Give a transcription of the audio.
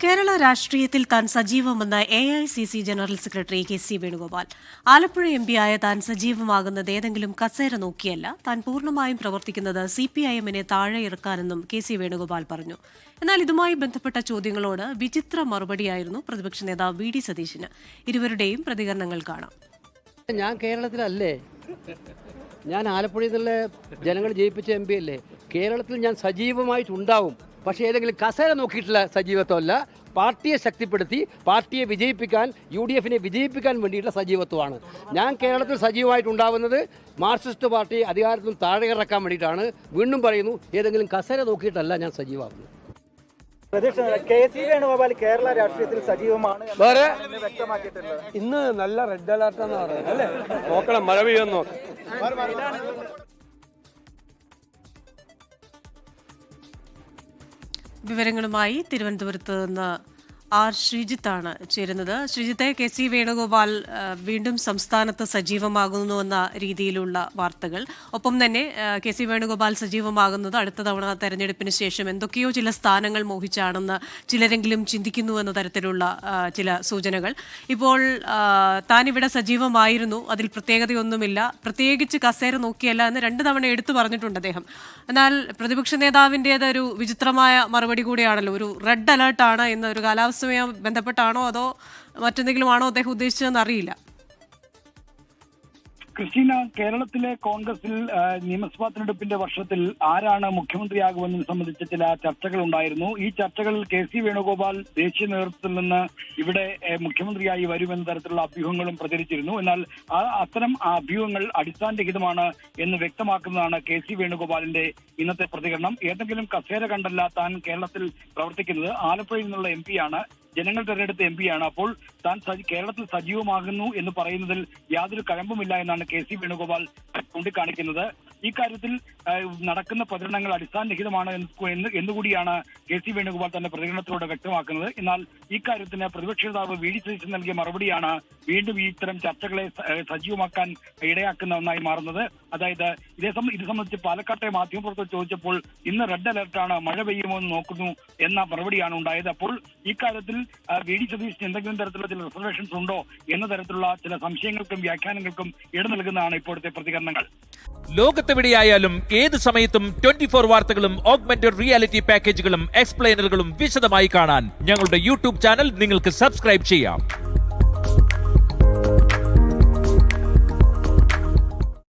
കേരള രാഷ്ട്രീയത്തിൽ താൻ സജീവമെന്ന് AICC general secretary KC Venugopal. Alappuzha MP-ആയ താൻ സജീവമാകുന്നത് ഏതെങ്കിലും കസേര നോക്കിയല്ല, താൻ പൂർണ്ണമായും പ്രവർത്തിക്കുന്നത് CPIM-നെ താഴെ ഇറക്കാനെന്നും KC വേണുഗോപാൽ പറഞ്ഞു. എന്നാൽ ഇതുമായി ബന്ധപ്പെട്ട ചോദ്യങ്ങളോട് വിചിത്ര മറുപടിയായിരുന്നു പ്രതിപക്ഷ നേതാവ് VD സതീശന്. ഇരുവരുടെയും പ്രതികരണങ്ങൾ കാണാം. ഞാൻ കേരളത്തിലല്ലേ, ഞാൻ ആലപ്പുഴയിൽ നിന്നുള്ള ജനങ്ങൾ ജയിപ്പിച്ച MP അല്ലേ. കേരളത്തിൽ ഞാൻ സജീവമായിട്ടുണ്ടാവും. പക്ഷേ ഏതെങ്കിലും കസേര നോക്കിയിട്ടുള്ള സജീവത്വമല്ല, പാർട്ടിയെ ശക്തിപ്പെടുത്തി പാർട്ടിയെ വിജയിപ്പിക്കാൻ, UDF-നെ വിജയിപ്പിക്കാൻ വേണ്ടിയിട്ടുള്ള സജീവത്വമാണ്. ഞാൻ കേരളത്തിൽ സജീവമായിട്ടുണ്ടാവുന്നത് മാർക്സിസ്റ്റ് പാർട്ടി അധികാരത്തിൽ താഴെ ഇറക്കാൻ വേണ്ടിയിട്ടാണ്. വീണ്ടും പറയുന്നു, ഏതെങ്കിലും കസേര നോക്കിയിട്ടല്ല ഞാൻ സജീവമാകുന്നത്. KC വേണുഗോപാൽ കേരള രാഷ്ട്രീയത്തിൽ സജീവമാണ് വ്യക്തമാക്കിയിട്ടുണ്ട്. ഇന്ന് നല്ല റെഡ് അലർട്ട് എന്ന് പറയുന്നത് അല്ലേ, നോക്കണം മഴ പെയ്യുന്നു. വിവരങ്ങളുമായി തിരുവനന്തപുരത്ത് നിന്ന് R. ശ്രീജിത്താണ് ചേരുന്നത്. ശ്രീജിത്തെ, KC വേണുഗോപാൽ വീണ്ടും സംസ്ഥാനത്ത് സജീവമാകുന്നുവെന്ന രീതിയിലുള്ള വാർത്തകൾ, ഒപ്പം തന്നെ KC വേണുഗോപാൽ സജീവമാകുന്നത് അടുത്ത തവണ തെരഞ്ഞെടുപ്പിന് ശേഷം എന്തൊക്കെയോ ചില സ്ഥാനങ്ങൾ മോഹിച്ചാണെന്ന് ചിലരെങ്കിലും ചിന്തിക്കുന്നു എന്ന തരത്തിലുള്ള ചില സൂചനകൾ. ഇപ്പോൾ താനിവിടെ സജീവമായിരുന്നു, അതിൽ പ്രത്യേകതയൊന്നുമില്ല, പ്രത്യേകിച്ച് കസേര നോക്കിയല്ല എന്ന് 2 തവണ എടുത്തു പറഞ്ഞിട്ടുണ്ട് അദ്ദേഹം. എന്നാൽ പ്രതിപക്ഷ നേതാവിൻ്റേതൊരു വിചിത്രമായ മറുപടി കൂടിയാണല്ലോ. ഒരു റെഡ് അലേർട്ടാണ് എന്ന ഒരു കാലാവസ്ഥ ബന്ധപ്പെട്ടാണോ അതോ മറ്റെന്തെങ്കിലും ആണോ അദ്ദേഹം ഉദ്ദേശിച്ചതെന്ന് അറിയില്ല. ക്രിസ്റ്റീന, കേരളത്തിലെ കോൺഗ്രസിൽ നിയമസഭാ തെരഞ്ഞെടുപ്പിന്റെ വർഷത്തിൽ ആരാണ് മുഖ്യമന്ത്രിയാകുമെന്നത് സംബന്ധിച്ച ചില ചർച്ചകൾ ഉണ്ടായിരുന്നു. ഈ ചർച്ചകളിൽ KC വേണുഗോപാൽ ദേശീയ നേതൃത്വത്തിൽ നിന്ന് ഇവിടെ മുഖ്യമന്ത്രിയായി വരുമെന്ന തരത്തിലുള്ള അഭ്യൂഹങ്ങളും പ്രചരിച്ചിരുന്നു. എന്നാൽ അത്തരം അഭ്യൂഹങ്ങൾ അടിസ്ഥാനരഹിതമാണ് എന്ന് വ്യക്തമാക്കുന്നതാണ് KC വേണുഗോപാലിന്റെ ഇന്നത്തെ പ്രതികരണം. ഏതെങ്കിലും കസേര കണ്ടല്ല താൻ കേരളത്തിൽ പ്രവർത്തിക്കുന്നത്. ആലപ്പുഴയിൽ നിന്നുള്ള MP-യാണ്, ജനങ്ങൾ തെരഞ്ഞെടുത്ത MP-യാണ്. അപ്പോൾ താൻ കേരളത്തിൽ സജീവമാകുന്നു എന്ന് പറയുന്നതിൽ യാതൊരു കഴമ്പുമില്ല എന്നാണ് KC വേണുഗോപാൽ ചൂണ്ടിക്കാണിക്കുന്നത്. ഈ കാര്യത്തിൽ നടക്കുന്ന പ്രചരണങ്ങൾ അടിസ്ഥാനരഹിതമാണ് എന്നുകൂടിയാണ് KC വേണുഗോപാൽ തന്റെ പ്രതികരണത്തിലൂടെ വ്യക്തമാക്കുന്നത്. എന്നാൽ ഈ കാര്യത്തിന് പ്രതിപക്ഷ നേതാവ് VD സതീശൻ നൽകിയ മറുപടിയാണ് വീണ്ടും ഇത്തരം ചർച്ചകളെ സജീവമാക്കാൻ ഇടയാക്കുന്ന ഒന്നായി മാറുന്നത്. അതായത് ഇത് സംബന്ധിച്ച് പാലക്കാട്ടെ മാധ്യമപ്രവർത്തകർ ചോദിച്ചപ്പോൾ ഇന്ന് റെഡ് അലർട്ടാണ്, മഴ പെയ്യുമോ എന്ന് നോക്കുന്നു എന്ന മറുപടിയാണ് ഉണ്ടായത്. അപ്പോൾ ഈ കാര്യത്തിൽ VD സതീശന് എന്തെങ്കിലും തരത്തിലുള്ള ചില റിസർവേഷൻസ് ഉണ്ടോ എന്ന തരത്തിലുള്ള ചില സംശയങ്ങൾക്കും വ്യാഖ്യാനങ്ങൾക്കും ഇട നൽകുന്നതാണ് ഇപ്പോഴത്തെ പ്രതികരണങ്ങൾ. ലോകത്തെവിടെയായാലും ഏത് സമയത്തും 24 വാർത്തകളും ഓഗ്മെന്റഡ് റിയാലിറ്റി പാക്കേജുകളും എക്സ്പ്ലെയിനറുകളും വിശദമായി കാണാൻ ഞങ്ങളുടെ YouTube ചാനൽ നിങ്ങൾക്ക് സബ്സ്ക്രൈബ് ചെയ്യാം.